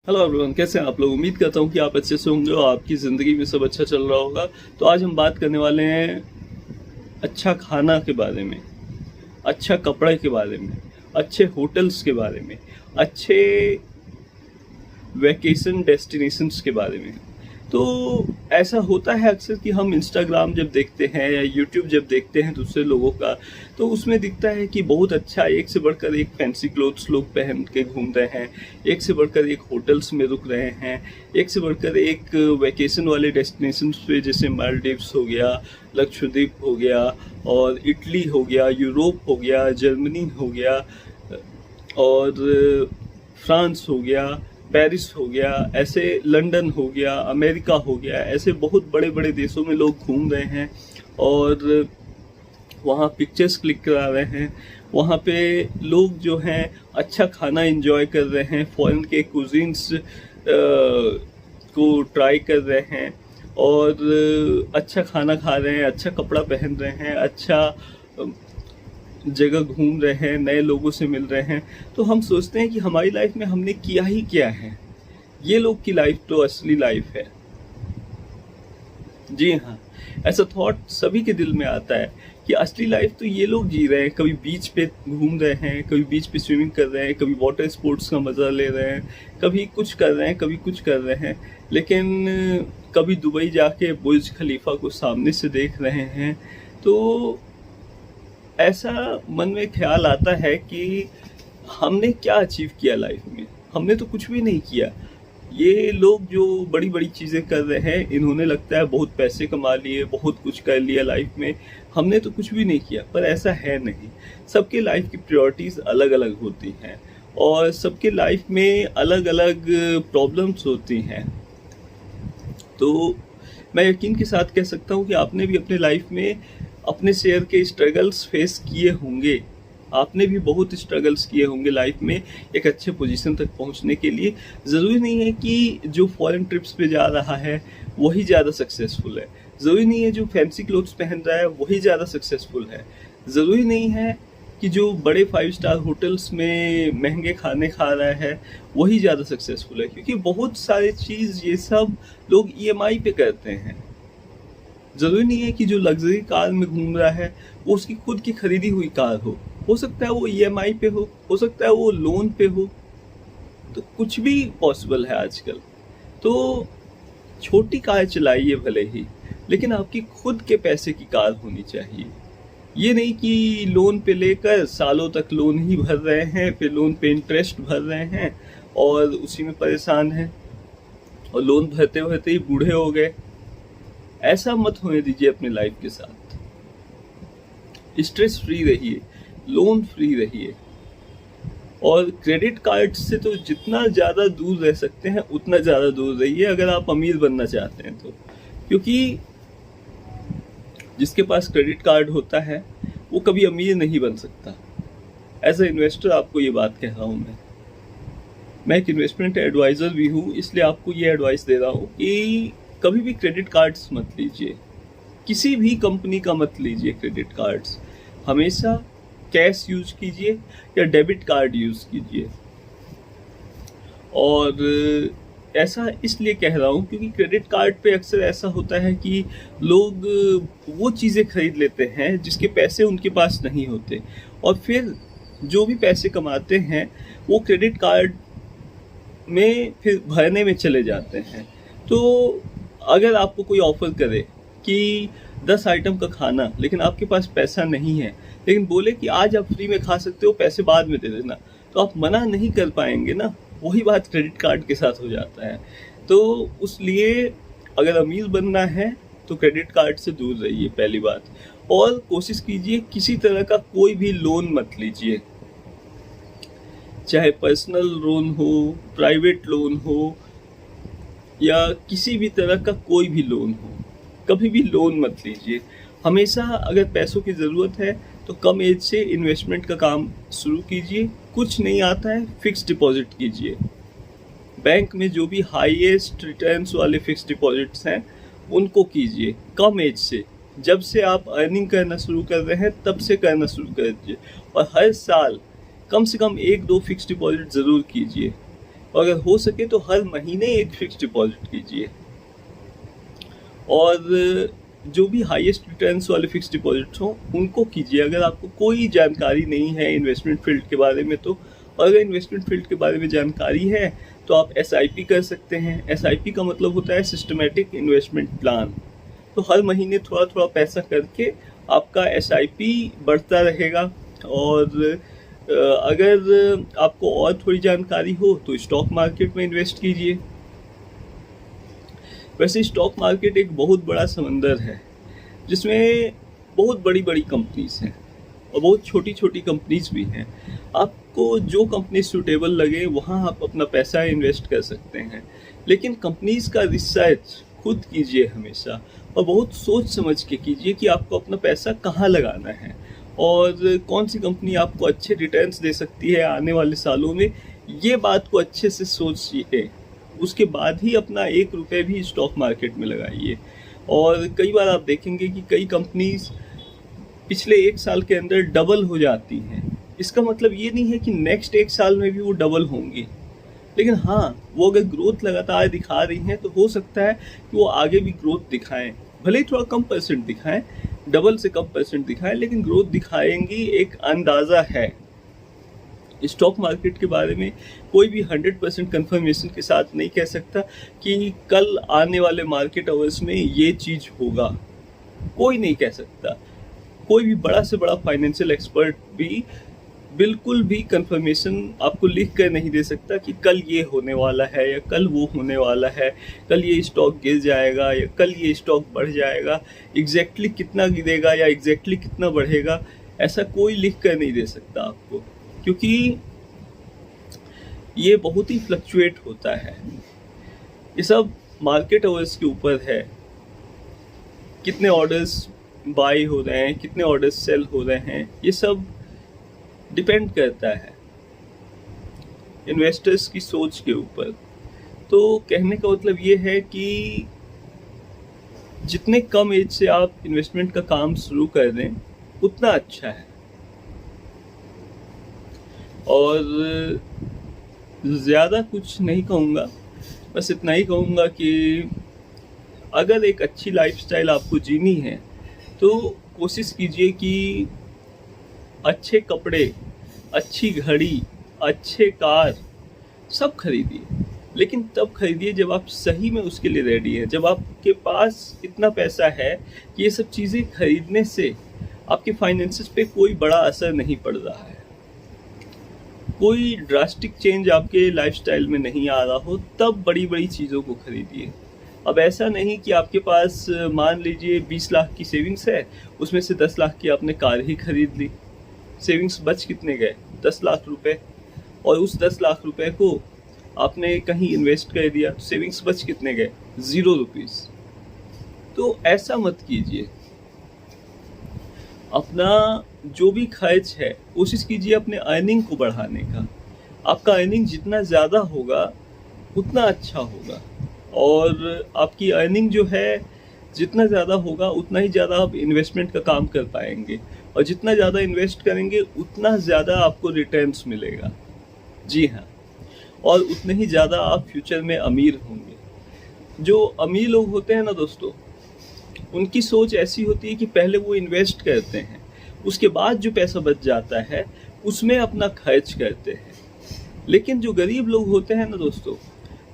Hello everyone, कैसे हैं आप लोग। उम्मीद करता हूँ कि आप अच्छे से होंगे और आपकी ज़िंदगी में सब अच्छा चल रहा होगा। तो आज हम बात करने वाले हैं अच्छा खाना के बारे में, अच्छा कपड़े के बारे में, अच्छे होटल्स के बारे में, अच्छे वैकेशन डेस्टिनेशंस के बारे में। तो ऐसा होता है अक्सर कि हम इंस्टाग्राम जब देखते हैं या यूट्यूब जब देखते हैं दूसरे लोगों का, तो उसमें दिखता है कि बहुत अच्छा, एक से बढ़कर एक फैंसी क्लोथ्स लोग पहन के घूम रहे हैं, एक से बढ़कर एक होटल्स में रुक रहे हैं, एक से बढ़कर एक वैकेशन वाले डेस्टिनेशन पे, जैसे मालदीव्स हो गया, लक्षद्वीप हो गया, और इटली हो गया, यूरोप हो गया, जर्मनी हो गया, और फ्रांस हो गया, पेरिस हो गया, ऐसे लंदन हो गया, अमेरिका हो गया, ऐसे बहुत बड़े बड़े देशों में लोग घूम रहे हैं और वहाँ पिक्चर्स क्लिक करा रहे हैं। वहाँ पे लोग जो हैं अच्छा खाना एंजॉय कर रहे हैं, फॉरेन के कुजीन्स को ट्राई कर रहे हैं और अच्छा खाना खा रहे हैं, अच्छा कपड़ा पहन रहे हैं, अच्छा जगह घूम रहे हैं, नए लोगों से मिल रहे हैं। तो हम सोचते हैं कि हमारी लाइफ में हमने किया ही क्या है, ये लोग की लाइफ तो असली लाइफ है। जी हाँ, ऐसा थॉट सभी के दिल में आता है कि असली लाइफ तो ये लोग जी रहे हैं। कभी बीच पे घूम रहे हैं, कभी बीच पे स्विमिंग कर रहे हैं, कभी वाटर स्पोर्ट्स का मज़ा ले रहे हैं, कभी कुछ कर रहे हैं, कभी कुछ कर रहे हैं, लेकिन कभी दुबई जाके बुर्ज खलीफा को सामने से देख रहे हैं। तो ऐसा मन में ख्याल आता है कि हमने क्या अचीव किया लाइफ में। हमने तो कुछ भी नहीं किया। ये लोग जो बड़ी बड़ी चीज़ें कर रहे हैं, इन्होंने लगता है बहुत पैसे कमा लिए, बहुत कुछ कर लिया लाइफ में। हमने तो कुछ भी नहीं किया। पर ऐसा है नहीं। सबके लाइफ की प्रायोरिटीज़ अलग अलग होती हैं और सबके लाइफ में अलग अलग प्रॉब्लम्स होती हैं। तो मैं यकीन के साथ कह सकता हूँ कि आपने भी अपने लाइफ में अपने शेयर के स्ट्रगल्स फेस किए होंगे। आपने भी बहुत स्ट्रगल्स किए होंगे लाइफ में एक अच्छे पोजीशन तक पहुंचने के लिए। ज़रूरी नहीं है कि जो फॉरेन ट्रिप्स पे जा रहा है वही ज़्यादा सक्सेसफुल है। ज़रूरी नहीं है जो फैंसी क्लोथ्स पहन रहा है वही ज़्यादा सक्सेसफुल है। ज़रूरी नहीं है कि जो बड़े 5 स्टार होटल्स में महंगे खाने खा रहा है वही ज़्यादा सक्सेसफुल है, क्योंकि बहुत सारे चीज़ ये सब लोग EMI पे करते हैं। ज़रूरी नहीं है कि जो लग्जरी कार में घूम रहा है वो उसकी खुद की खरीदी हुई कार हो सकता है वो EMI पे हो सकता है वो लोन पे हो। तो कुछ भी पॉसिबल है आजकल। तो छोटी कार चलाइए भले ही, लेकिन आपकी खुद के पैसे की कार होनी चाहिए। ये नहीं कि लोन पे लेकर सालों तक लोन ही भर रहे हैं, फिर लोन पे इंटरेस्ट भर रहे हैं और उसी में परेशान हैं और लोन भरते भरते ही बूढ़े हो गए। ऐसा मत होने दीजिए अपने लाइफ के साथ। स्ट्रेस फ्री रहिए, लोन फ्री रहिए और क्रेडिट कार्ड से तो जितना ज़्यादा दूर रह सकते हैं उतना ज़्यादा दूर रहिए अगर आप अमीर बनना चाहते हैं तो। क्योंकि जिसके पास क्रेडिट कार्ड होता है वो कभी अमीर नहीं बन सकता। एज ए इन्वेस्टर आपको ये बात कह रहा हूँ। मैं एक इन्वेस्टमेंट एडवाइज़र भी हूँ, इसलिए आपको ये एडवाइस दे रहा हूँ कि कभी भी क्रेडिट कार्ड्स मत लीजिए। किसी भी कंपनी का मत लीजिए क्रेडिट कार्ड्स। हमेशा कैश यूज कीजिए या डेबिट कार्ड यूज कीजिए। और ऐसा इसलिए कह रहा हूँ क्योंकि क्रेडिट कार्ड पे अक्सर ऐसा होता है कि लोग वो चीज़ें खरीद लेते हैं जिसके पैसे उनके पास नहीं होते, और फिर जो भी पैसे कमाते हैं वो क्रेडिट कार्ड में फिर भरने में चले जाते हैं। तो अगर आपको कोई ऑफर करे कि 10 आइटम का खाना, लेकिन आपके पास पैसा नहीं है, लेकिन बोले कि आज आप फ्री में खा सकते हो, पैसे बाद में दे देना, तो आप मना नहीं कर पाएंगे ना। वही बात क्रेडिट कार्ड के साथ हो जाता है। तो उसलिए अगर अमीर बनना है तो क्रेडिट कार्ड से दूर रहिए पहली बात, और कोशिश कीजिए किसी तरह का कोई भी लोन मत लीजिए। चाहे पर्सनल लोन हो, प्राइवेट लोन हो या किसी भी तरह का कोई भी लोन हो, कभी भी लोन मत लीजिए। हमेशा अगर पैसों की ज़रूरत है तो कम एज से इन्वेस्टमेंट का काम शुरू कीजिए। कुछ नहीं आता है, फिक्स डिपॉजिट कीजिए। बैंक में जो भी हाईएस्ट रिटर्न्स वाले फिक्स डिपॉजिट्स हैं उनको कीजिए कम एज से। जब से आप अर्निंग करना शुरू कर रहे हैं तब से करना शुरू कर दीजिए, और हर साल कम से कम 1-2 फिक्स डिपॉजिट ज़रूर कीजिए। और अगर हो सके तो हर महीने एक फिक्स डिपॉजिट कीजिए। और जो भी हाईएस्ट रिटर्न्स वाले फिक्स डिपॉजिट्स हों उनको कीजिए अगर आपको कोई जानकारी नहीं है इन्वेस्टमेंट फील्ड के बारे में तो। और अगर इन्वेस्टमेंट फील्ड के बारे में जानकारी है तो आप SIP कर सकते हैं। SIP का मतलब होता है सिस्टमेटिक इन्वेस्टमेंट प्लान। तो हर महीने थोड़ा थोड़ा पैसा करके आपका SIP बढ़ता रहेगा। और अगर आपको और थोड़ी जानकारी हो तो स्टॉक मार्केट में इन्वेस्ट कीजिए। वैसे स्टॉक मार्केट एक बहुत बड़ा समंदर है जिसमें बहुत बड़ी बड़ी कंपनीज हैं और बहुत छोटी छोटी कंपनीज भी हैं। आपको जो कंपनी सूटेबल लगे वहाँ आप अपना पैसा इन्वेस्ट कर सकते हैं, लेकिन कंपनीज का रिसर्च खुद कीजिए हमेशा और बहुत सोच समझ के कीजिए कि आपको अपना पैसा कहाँ लगाना है और कौन सी कंपनी आपको अच्छे रिटर्न्स दे सकती है आने वाले सालों में। ये बात को अच्छे से सोचिए, उसके बाद ही अपना 1 रुपये भी स्टॉक मार्केट में लगाइए। और कई बार आप देखेंगे कि कई कंपनीज पिछले 1 साल के अंदर डबल हो जाती हैं। इसका मतलब ये नहीं है कि नेक्स्ट 1 साल में भी वो डबल होंगी, लेकिन हाँ, वो अगर ग्रोथ लगातार दिखा रही हैं तो हो सकता है कि वो आगे भी ग्रोथ दिखाएं, भले ही थोड़ा कम परसेंट दिखाएं, डबल से कम परसेंट दिखाएं, लेकिन ग्रोथ दिखाएंगी, एक अंदाज़ा है। स्टॉक मार्केट के बारे में कोई भी 100% कंफर्मेशन के साथ नहीं कह सकता कि कल आने वाले मार्केट आवर्स में ये चीज़ होगा, कोई नहीं कह सकता। कोई भी बड़ा से बड़ा फाइनेंशियल एक्सपर्ट भी बिल्कुल भी कंफर्मेशन आपको लिख कर नहीं दे सकता कि कल ये होने वाला है या कल वो होने वाला है, कल ये स्टॉक गिर जाएगा या कल ये स्टॉक बढ़ जाएगा। एग्जैक्टली कितना गिरेगा या एग्जैक्टली कितना बढ़ेगा, ऐसा कोई लिख कर नहीं दे सकता आपको, क्योंकि ये बहुत ही फ्लक्चुएट होता है। ये सब मार्केट आवर्स के ऊपर है, कितने ऑर्डर्स बाई हो रहे हैं, कितने ऑर्डर्स सेल हो रहे हैं, ये सब डिपेंड करता है इन्वेस्टर्स की सोच के ऊपर। तो कहने का मतलब ये है कि जितने कम एज से आप इन्वेस्टमेंट का काम शुरू कर दें उतना अच्छा है। और ज़्यादा कुछ नहीं कहूँगा, बस इतना ही कहूँगा कि अगर एक अच्छी लाइफस्टाइल आपको जीनी है तो कोशिश कीजिए कि अच्छे कपड़े, अच्छी घड़ी, अच्छे कार सब खरीदिए, लेकिन तब खरीदिए जब आप सही में उसके लिए रेडी हैं, जब आपके पास इतना पैसा है कि ये सब चीज़ें खरीदने से आपके फाइनेंसेस पे कोई बड़ा असर नहीं पड़ रहा है, कोई ड्रास्टिक चेंज आपके लाइफस्टाइल में नहीं आ रहा हो, तब बड़ी बड़ी चीज़ों को खरीदिए। अब ऐसा नहीं कि आपके पास मान लीजिए 20 लाख की सेविंग्स है, उसमें से 10 लाख की आपने कार ही खरीद ली, सेविंग्स बच कितने गए? 10 लाख रुपए। और उस 10 लाख रुपए को आपने कहीं इन्वेस्ट कर दिया, सेविंग्स बच कितने गए? 0 रुपीज़। तो ऐसा मत कीजिए। अपना जो भी खर्च है कोशिश कीजिए अपने अर्निंग को बढ़ाने का। आपका अर्निंग जितना ज़्यादा होगा उतना अच्छा होगा, और आपकी अर्निंग जो है जितना ज़्यादा होगा उतना ही ज़्यादा आप इन्वेस्टमेंट का काम कर पाएंगे, और जितना ज़्यादा इन्वेस्ट करेंगे उतना ज़्यादा आपको रिटर्न्स मिलेगा। जी हाँ, और उतने ही ज़्यादा आप फ्यूचर में अमीर होंगे। जो अमीर लोग होते हैं ना दोस्तों, उनकी सोच ऐसी होती है कि पहले वो इन्वेस्ट करते हैं, उसके बाद जो पैसा बच जाता है उसमें अपना खर्च करते हैं। लेकिन जो गरीब लोग होते हैं ना दोस्तों,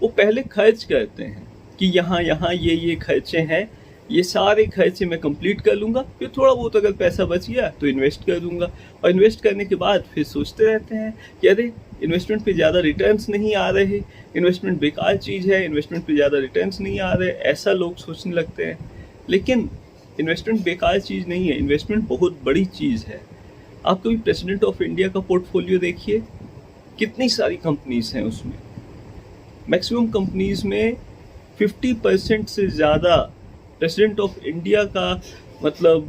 वो पहले खर्च करते हैं कि यहाँ यहाँ ये खर्चे हैं, ये सारे खर्चे मैं कंप्लीट कर लूँगा, फिर थोड़ा बहुत अगर पैसा बच गया तो इन्वेस्ट कर दूँगा। और इन्वेस्ट करने के बाद फिर सोचते रहते हैं कि अरे इन्वेस्टमेंट पे ज़्यादा रिटर्न्स नहीं आ रहे, इन्वेस्टमेंट बेकार चीज़ है, इन्वेस्टमेंट पे ज़्यादा रिटर्न्स नहीं आ रहे, ऐसा लोग सोचने लगते हैं। लेकिन इन्वेस्टमेंट बेकार चीज़ नहीं है, इन्वेस्टमेंट बहुत बड़ी चीज़ है। आप कभी प्रेसिडेंट ऑफ इंडिया का पोर्टफोलियो देखिए, कितनी सारी कंपनीज हैं उसमें। मैक्सिमम कंपनीज में 50% से ज़्यादा प्रेसिडेंट ऑफ इंडिया का मतलब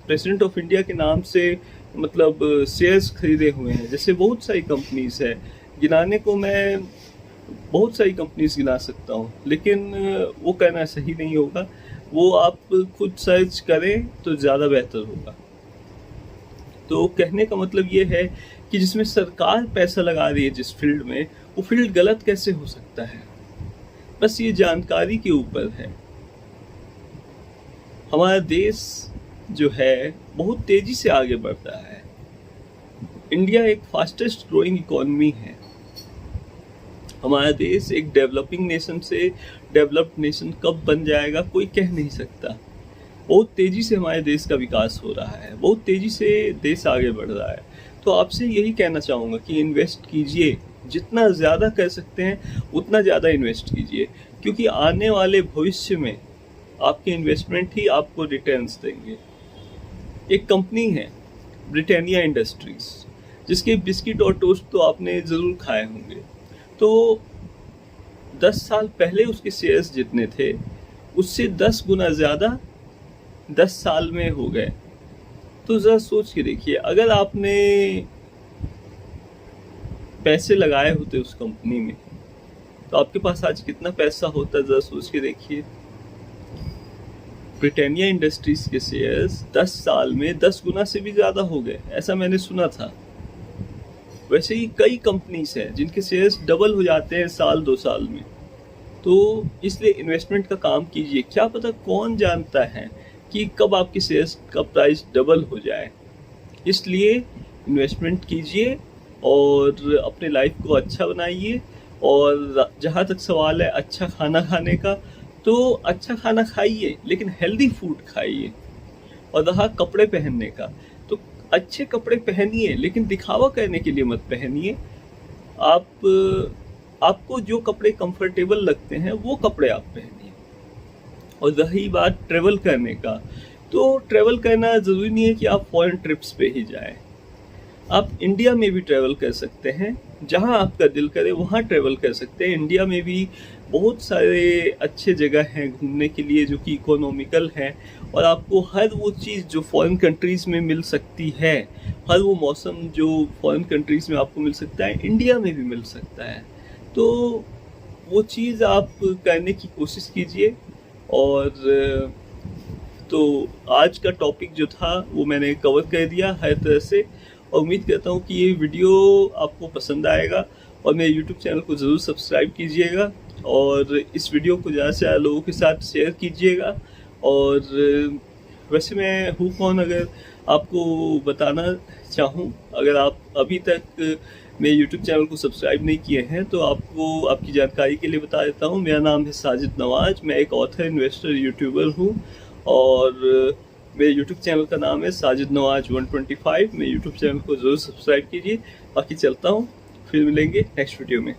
प्रेसिडेंट ऑफ इंडिया के नाम से मतलब शेयर्स खरीदे हुए हैं। जैसे बहुत सारी कंपनीज है, गिनाने को मैं बहुत सारी कंपनीज गिना सकता हूँ, लेकिन वो कहना सही नहीं होगा। वो आप खुद सर्च करें तो ज़्यादा बेहतर होगा। तो कहने का मतलब ये है कि जिसमें सरकार पैसा लगा रही है जिस फील्ड में, वो फील्ड गलत कैसे हो सकता है? बस ये जानकारी के ऊपर है। हमारा देश जो है बहुत तेजी से आगे बढ़ रहा है। इंडिया एक फास्टेस्ट ग्रोइंग इकोनॉमी है। हमारा देश एक डेवलपिंग नेशन से डेवलप्ड नेशन कब बन जाएगा कोई कह नहीं सकता। बहुत तेजी से हमारे देश का विकास हो रहा है, बहुत तेजी से देश आगे बढ़ रहा है। तो आपसे यही कहना चाहूँगा कि इन्वेस्ट कीजिए, जितना ज़्यादा कर सकते हैं उतना ज़्यादा इन्वेस्ट कीजिए, क्योंकि आने वाले भविष्य में आपके इन्वेस्टमेंट ही आपको रिटर्न्स देंगे। एक कंपनी है ब्रिटानिया इंडस्ट्रीज, जिसके बिस्किट और टोस्ट तो आपने ज़रूर खाए होंगे। तो 10 साल पहले उसके शेयर्स जितने थे उससे 10 गुना ज़्यादा 10 साल में हो गए। तो ज़रा सोच के देखिए, अगर आपने पैसे लगाए होते उस कंपनी में तो आपके पास आज कितना पैसा होता, ज़रा सोच के देखिए। ब्रिटानिया इंडस्ट्रीज के शेयर्स 10 साल में 10 गुना से भी ज़्यादा हो गए, ऐसा मैंने सुना था। वैसे ही कई कंपनीज हैं जिनके शेयर्स डबल हो जाते हैं साल 2 साल में। तो इसलिए इन्वेस्टमेंट का काम कीजिए। क्या पता, कौन जानता है कि कब आपके शेयर्स का प्राइस डबल हो जाए। इसलिए इन्वेस्टमेंट कीजिए और अपने लाइफ को अच्छा बनाइए। और जहाँ तक सवाल है अच्छा खाना खाने का, तो अच्छा खाना खाइए लेकिन हेल्दी फूड खाइए। और रहा कपड़े पहनने का, तो अच्छे कपड़े पहनिए लेकिन दिखावा करने के लिए मत पहनिए। आपको जो कपड़े कंफर्टेबल लगते हैं वो कपड़े आप पहनिए। और रही बात ट्रेवल करने का, तो ट्रेवल करना ज़रूरी नहीं है कि आप फॉरेन ट्रिप्स पे ही जाएं। आप इंडिया में भी ट्रैवल कर सकते हैं, जहां आपका दिल करे वहां ट्रैवल कर सकते हैं। इंडिया में भी बहुत सारे अच्छे जगह हैं घूमने के लिए जो कि इकोनॉमिकल हैं, और आपको हर वो चीज़ जो फॉरेन कंट्रीज़ में मिल सकती है, हर वो मौसम जो फॉरेन कंट्रीज़ में आपको मिल सकता है, इंडिया में भी मिल सकता है। तो वो चीज़ आप करने की कोशिश कीजिए। और तो आज का टॉपिक जो था वो मैंने कवर कर दिया हर तरह से, और उम्मीद करता हूँ कि ये वीडियो आपको पसंद आएगा। और मेरे यूट्यूब चैनल को ज़रूर सब्सक्राइब कीजिएगा और इस वीडियो को ज़्यादा से ज़्यादा लोगों के साथ शेयर कीजिएगा। और वैसे मैं हूँ कौन, अगर आपको बताना चाहूँ, अगर आप अभी तक मेरे YouTube चैनल को सब्सक्राइब नहीं किए हैं तो आपको आपकी जानकारी के लिए बता देता हूँ। मेरा नाम है साजिद नवाज, मैं एक ऑथर, इन्वेस्टर, यूट्यूबर हूँ और मेरे YouTube चैनल का नाम है साजिद नवाज 125। मेरे YouTube चैनल को ज़रूर सब्सक्राइब कीजिए। बाकी चलता हूँ, फिर मिलेंगे नेक्स्ट वीडियो में।